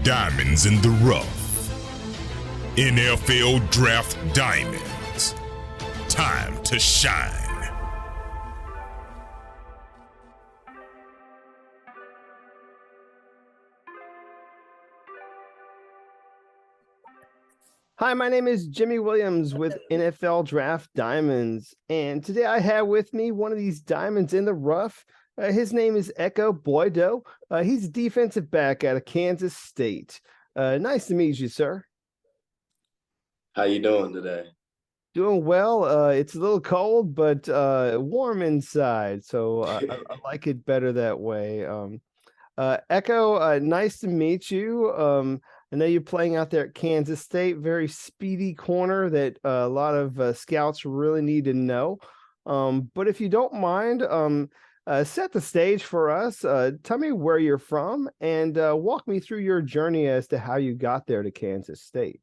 Diamonds in the rough. NFL Draft Diamonds. Time to shine. Hi, my name is Jimmy Williams with NFL Draft Diamonds, and today I have with me one of these diamonds in the rough. His name is Ekow Boye. He's a defensive back out of Kansas State. Nice to meet you, sir. How you doing today? Doing well. It's a little cold, but warm inside, so I like it better that way. Ekow, nice to meet you. I know you're playing out there at Kansas State, very speedy corner that a lot of scouts really need to know. But if you don't mind, set the stage for us. Tell me where you're from and walk me through your journey as to how you got there to Kansas State.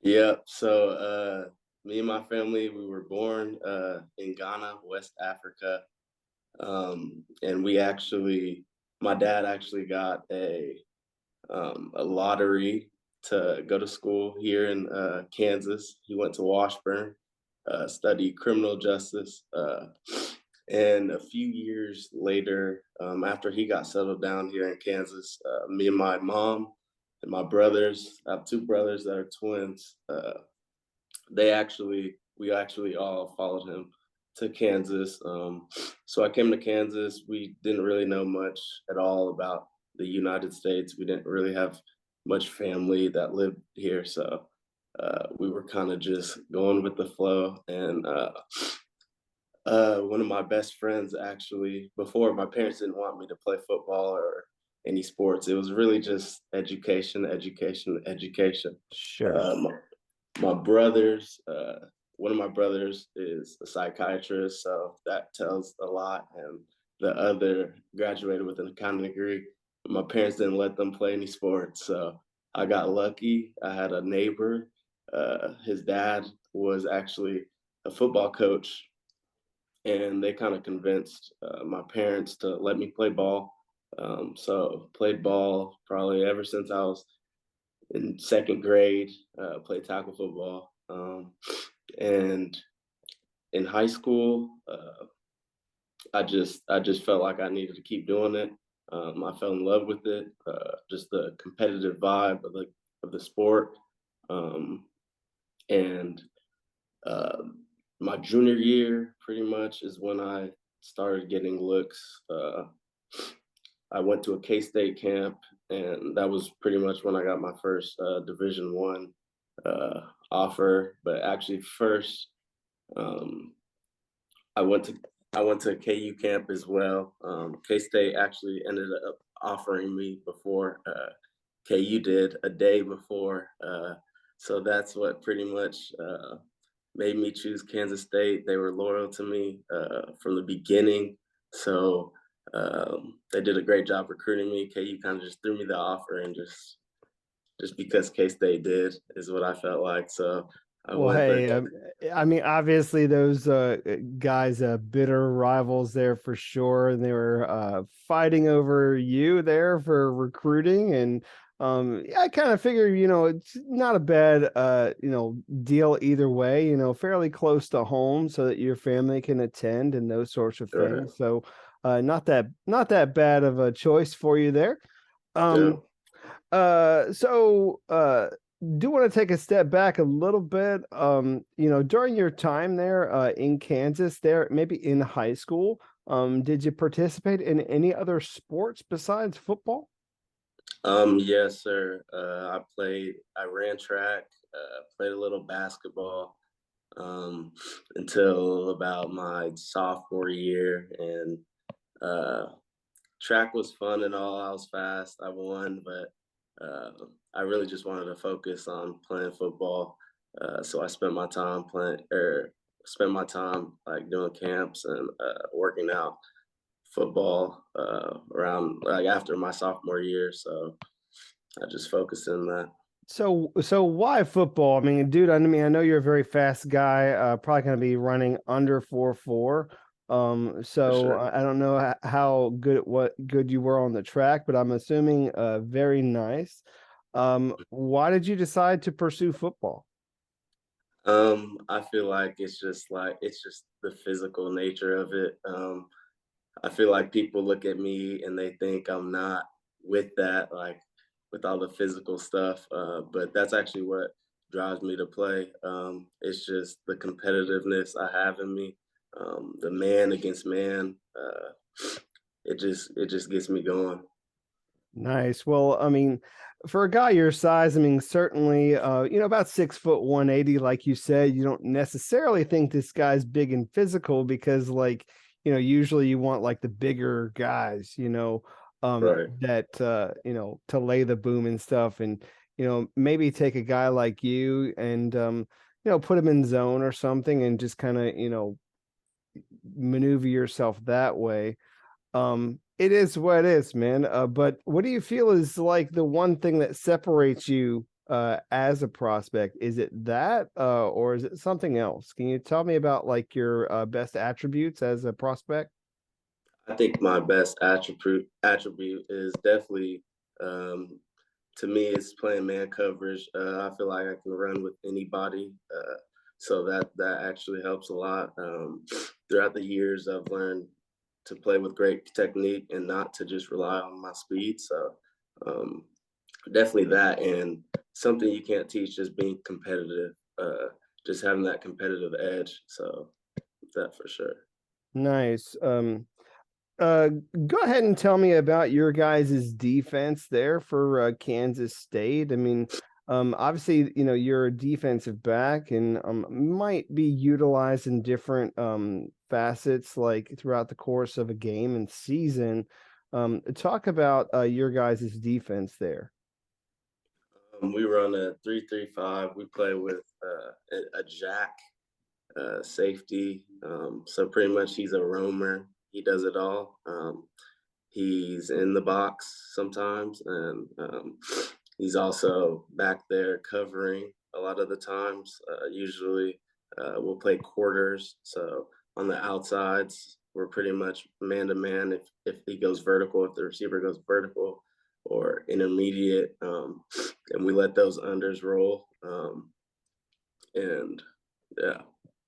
Yeah, so me and my family, we were born in Ghana, West Africa. And my dad actually got a lottery to go to school here in Kansas. He went to Washburn, studied criminal justice. And a few years later, after he got settled down here in Kansas, me and my mom and my brothers, I have two brothers that are twins. We actually all followed him to Kansas. So I came to Kansas. We didn't really know much at all about the United States. We didn't really have much family that lived here. So we were kind of just going with the flow. And one of my best friends, actually, before, my parents didn't want me to play football or any sports. It was really just education, education, education. Sure. My brothers, one of my brothers is a psychiatrist, so that tells a lot. And the other graduated with an accounting degree. My parents didn't let them play any sports, so I got lucky. I had a neighbor. His dad was actually a football coach, and they kind of convinced my parents to let me play ball. So played ball probably ever since I was in second grade, played tackle football. And in high school, I just felt like I needed to keep doing it. I fell in love with it, just the competitive vibe of the sport. And my junior year pretty much is when I started getting looks. I went to a K-State camp, and that was pretty much when I got my first Division I offer. But actually, first I went to KU camp as well. K-State actually ended up offering me before KU did, a day before. So that's what pretty much made me choose Kansas State. They were loyal to me from the beginning. So they did a great job recruiting me. KU kind of just threw me the offer, and just because K-State did is what I felt like. So I mean, obviously those guys, bitter rivals there for sure, and they were fighting over you there for recruiting. And I kind of figure, it's not a bad deal either way. Fairly close to home, so that your family can attend and those sorts of things. So not that bad of a choice for you there. Do want to take a step back a little bit. During your time there in Kansas, there maybe in high school, did you participate in any other sports besides football? Yes, sir. I ran track, played a little basketball until about my sophomore year. And track was fun and all. I was fast. I won, but I really just wanted to focus on playing football. So I spent my time like doing camps and working out football around like after my sophomore year. So I just focused in that. So why football? I mean, dude, I know you're a very fast guy, probably going to be running under 4.4. Sure. I don't know how good you were on the track, but I'm assuming very nice. Why did you decide to pursue football? I feel like it's just the physical nature of it. I feel like people look at me and they think I'm not with that, like with all the physical stuff. But that's actually what drives me to play. It's just the competitiveness I have in me, the man against man. It just gets me going. Nice. Well, I mean, for a guy your size, I mean, certainly, about 6 foot 180, like you said, you don't necessarily think this guy's big and physical because, like, usually you want like the bigger guys, Right. to lay the boom and stuff. And, maybe take a guy like you and, put him in zone or something and just kind of, maneuver yourself that way. It is what it is, man. But what do you feel is like the one thing that separates you as a prospect? Is it that or is it something else? Can you tell me about like your best attributes as a prospect? I think my best attribute is definitely um, to me it's playing man coverage. I feel like I can run with anybody, so that actually helps a lot. Throughout the years, I've learned to play with great technique and not to just rely on my speed. So um, definitely that, and something you can't teach is being competitive. Just having that competitive edge. So that for sure. Nice. Uh, Go ahead and tell me about your guys' defense there for Kansas State. I mean, obviously, you're a defensive back and might be utilized in different facets like throughout the course of a game and season. Talk about your guys' defense there. We run a 3-3-5. We play with a jack safety. So pretty much he's a roamer. He does it all. He's in the box sometimes, and he's also back there covering a lot of the times. Usually, we'll play quarters. So on the outsides, we're pretty much man to man. If he goes vertical, if the receiver goes vertical, or intermediate, and we let those unders roll. And yeah,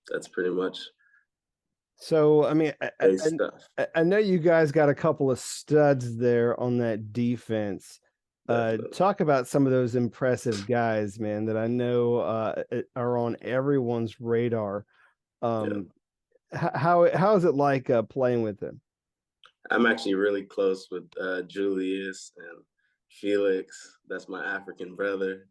that's pretty much So, I mean, base stuff. I know you guys got a couple of studs there on that defense. Definitely. Talk about some of those impressive guys, man, that I know are on everyone's radar. Yeah. Um, how is it like playing with them? I'm actually really close with Julius and Felix. That's my African brother.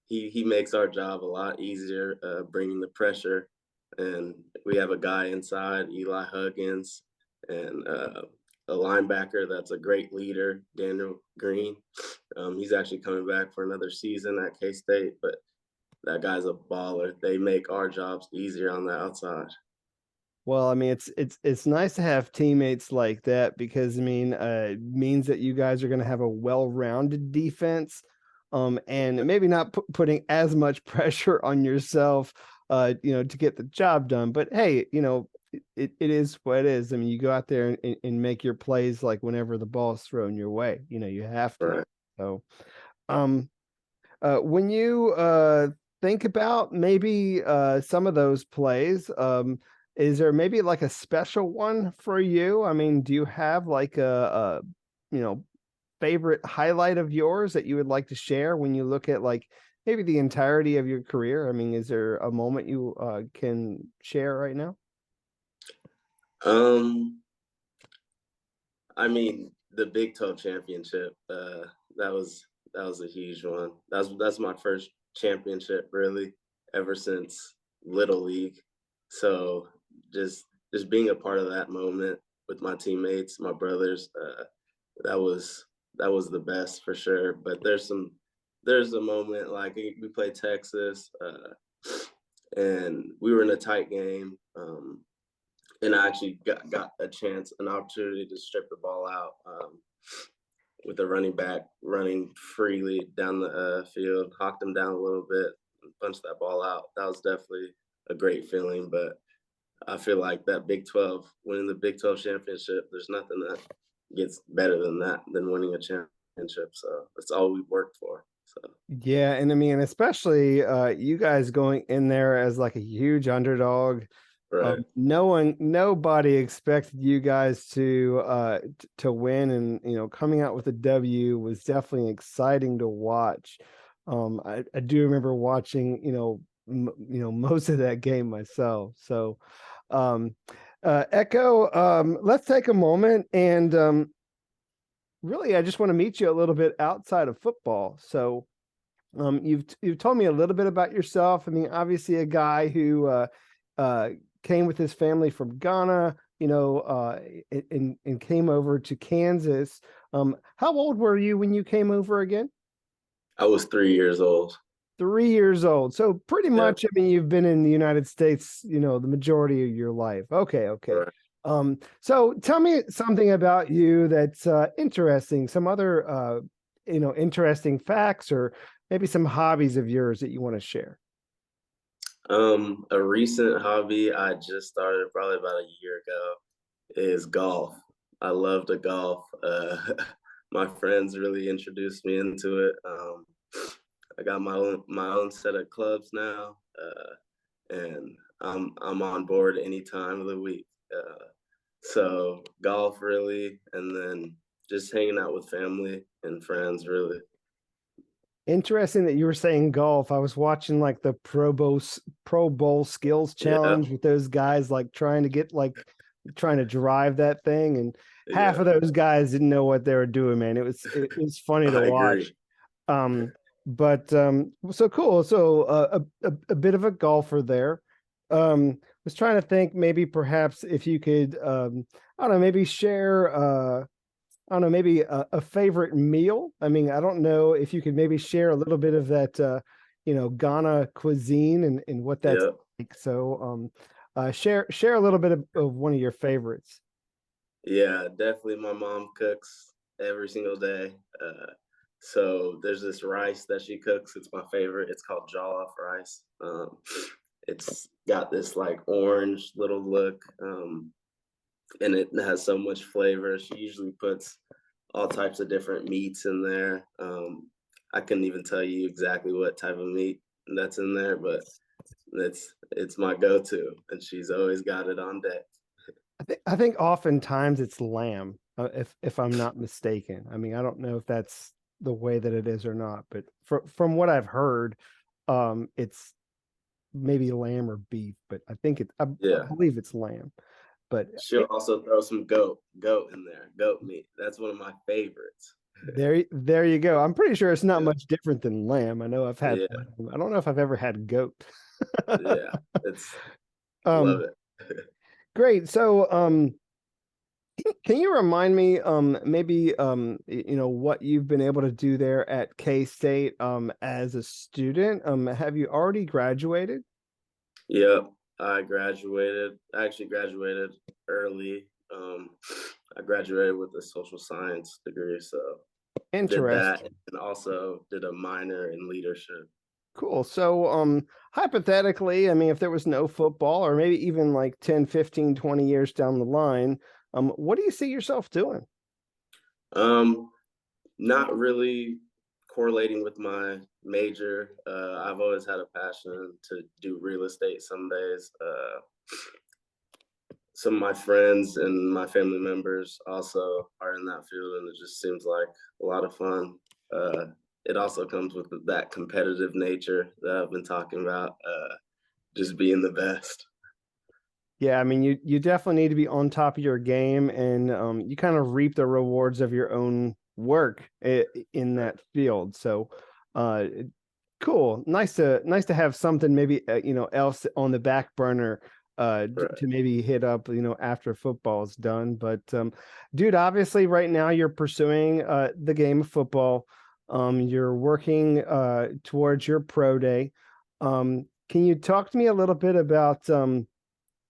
He makes our job a lot easier, bringing the pressure. And we have a guy inside, Eli Huggins, and a linebacker that's a great leader, Daniel Green. He's actually coming back for another season at K State, but that guy's a baller. They make our jobs easier on the outside. Well, I mean, it's nice to have teammates like that because I mean, it means that you guys are going to have a well-rounded defense, and maybe not putting as much pressure on yourself, to get the job done. But hey, it is what it is. I mean, you go out there and make your plays like whenever the ball's thrown your way. You have to. Right. So, um, when you think about maybe some of those plays, is there maybe like a special one for you? I mean, do you have like a favorite highlight of yours that you would like to share when you look at like maybe the entirety of your career? I mean, is there a moment you can share right now? Um, I mean, the Big 12 championship, that was that was a huge one. That's my first championship really ever since Little League. So just being a part of that moment with my teammates, my brothers, that was that was the best for sure. But there's a moment like we played Texas, and we were in a tight game. And I actually got a chance, an opportunity to strip the ball out with a running back running freely down the field, hawked him down a little bit, and punched that ball out. That was definitely a great feeling. But I feel like that Big 12, winning the Big 12 championship, there's nothing that gets better than that, than winning a championship. So that's all we've worked for. Yeah, and I mean, especially you guys going in there as like a huge underdog. Right. Nobody expected you guys to win, and coming out with a W was definitely exciting to watch. I do remember watching, most of that game myself. So, um, Echo, let's take a moment and really, I just want to meet you a little bit outside of football. So, you've told me a little bit about yourself. I mean, obviously a guy who uh, came with his family from Ghana, and came over to Kansas. How old were you when you came over again? I was 3 years old. 3 years old. So pretty Yeah. much, I mean, you've been in the United States, the majority of your life. Okay, okay. Right. So tell me something about you that's interesting, some other interesting facts or maybe some hobbies of yours that you want to share. A recent hobby I just started probably about a year ago is golf. I love to golf. My friends really introduced me into it. I got my own set of clubs now, and I'm on board any time of the week. So golf really, and then just hanging out with family and friends really. Interesting that you were saying golf. I was watching like the Pro Bowl skills Yeah, challenge with those guys like trying to drive that thing, and half yeah, of those guys didn't know what they were doing, man. It was funny to I watch. agree. But so cool. So a bit of a golfer there. Was trying to think maybe perhaps if you could I don't know, maybe share I don't know, maybe a favorite meal. I mean, I don't know if you could maybe share a little bit of that Ghana cuisine and what that's Yeah, like. So share a little bit of one of your favorites. yeah, definitely. My mom cooks every single day. So there's this rice that she cooks. It's my favorite. It's called jollof rice. It's got this like orange little look, and it has so much flavor. She usually puts all types of different meats in there. I couldn't even tell you exactly what type of meat that's in there, but it's my go-to, and she's always got it on deck. I think oftentimes it's lamb, if I'm not mistaken. I mean, I don't know if that's the way that it is or not, but from what I've heard, it's maybe lamb or beef, but I Yeah. believe it's lamb. But She'll also throw some goat in there, goat meat. That's one of my favorites. there you go. I'm pretty sure it's not Yeah, much different than lamb. I know I've had yeah, lamb. I don't know if I've ever had goat. yeah. It's love Um, it. Great. So, can you remind me, maybe, what you've been able to do there at K-State, as a student? Have you already graduated? Yep, I graduated. I actually graduated early. Um, I graduated with a social science degree, so did that Interesting. and also did a minor in leadership. Cool. So, hypothetically, I mean, if there was no football or maybe even like 10, 15, 20 years down the line, what do you see yourself doing? Um, Not really correlating with my major. I've always had a passion to do real estate some days. Some of my friends and my family members also are in that field, and it just seems like a lot of fun. Uh, it also comes with that competitive nature that I've been talking about, just being the best. Yeah, I mean, you definitely need to be on top of your game, and you kind of reap the rewards of your own work in Right. that field. So, uh, cool. Nice to have something maybe else on the back burner Right. to maybe hit up after football is done. But dude, obviously right now you're pursuing the game of football. You're working towards your pro day. Can you talk to me a little bit about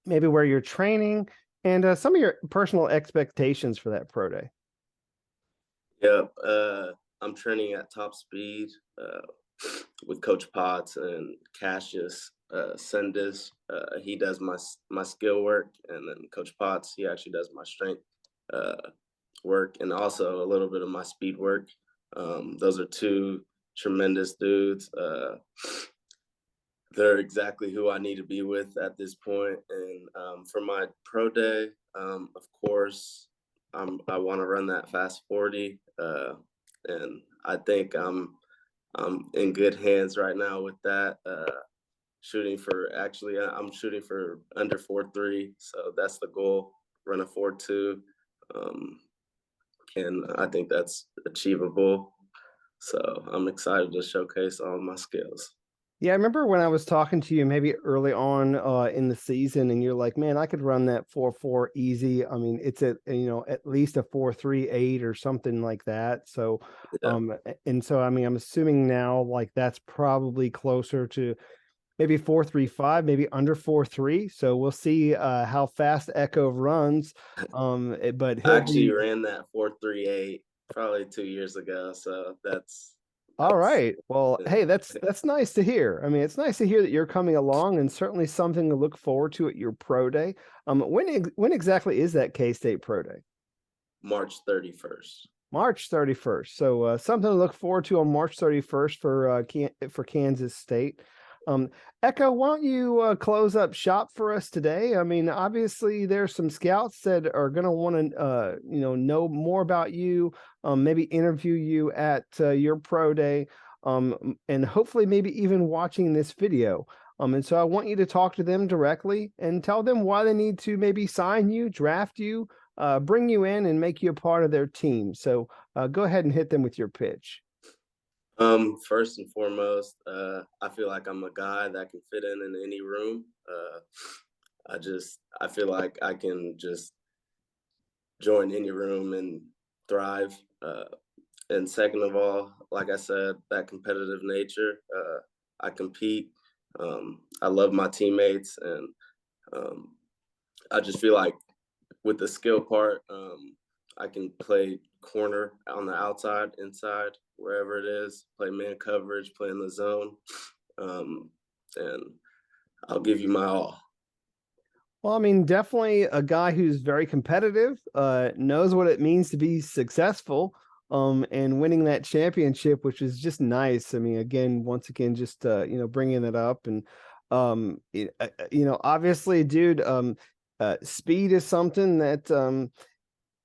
maybe where you're training and some of your personal expectations for that pro day? Yep. I'm training at top speed uh, with Coach Potts and Cassius Sendis. He does my skill work, and then Coach Potts, he actually does my strength uh, work and also a little bit of my speed work. Those are two tremendous dudes. They're exactly who I need to be with at this point. And for my pro day, of course, I want to run that fast 40, and I think I'm in good hands right now with that. I'm shooting for under 4.3, so that's the goal. Run a 4.2, and I think that's achievable. So I'm excited to showcase all my skills. Yeah, I remember when I was talking to you maybe early on in the season, and you're like, "Man, I could run that 4.4 easy." I mean, it's at at least a 4.38 or something like that. So, Yeah. and so I mean, I'm assuming now like that's probably closer to maybe 4.35, maybe under 4.3. So we'll see how fast Ekow runs. But I he'll actually be ran that 4.38 probably 2 years ago, so all that's right. Well, yeah. hey, that's nice to hear. I mean, it's nice to hear that you're coming along, and certainly something to look forward to at your pro day. When exactly is that K-State pro day? March 31st. March 31st. So something to look forward to on March 31st for Kansas State. Ekow, why don't you close up shop for us today? I mean, obviously there's some scouts that are going to want to know more about you, maybe interview you at your pro day, and hopefully maybe even watching this video. And so I want you to talk to them directly and tell them why they need to maybe sign you, draft you, bring you in, and make you a part of their team. So go ahead and hit them with your pitch. First and foremost, I feel like I'm a guy that can fit in any room. I feel like I can just join any room and thrive. And second of all, like I said, that competitive nature. I compete. I love my teammates, and I just feel like with the skill part, I can play corner on the outside, inside, wherever it is, play man coverage, play in the zone, and I'll give you my all. Well, I mean, definitely a guy who's very competitive, knows what it means to be successful, and winning that championship, which is just nice. I mean, once again, just bringing it up, and obviously, dude, speed is something that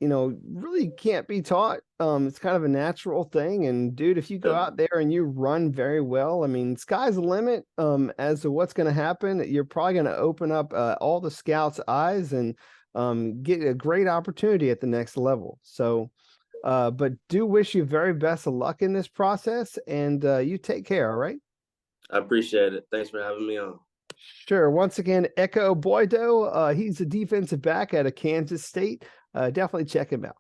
really can't be taught. It's kind of a natural thing. And dude, if you go out there and you run very well, I mean, sky's the limit as to what's going to happen. You're probably going to open up all the scouts' eyes and get a great opportunity at the next level. So, but do wish you very best of luck in this process, and you take care. All right. I appreciate it. Thanks for having me on. Sure. Once again, Ekow Boye, he's a defensive back out of Kansas State. Definitely check him out.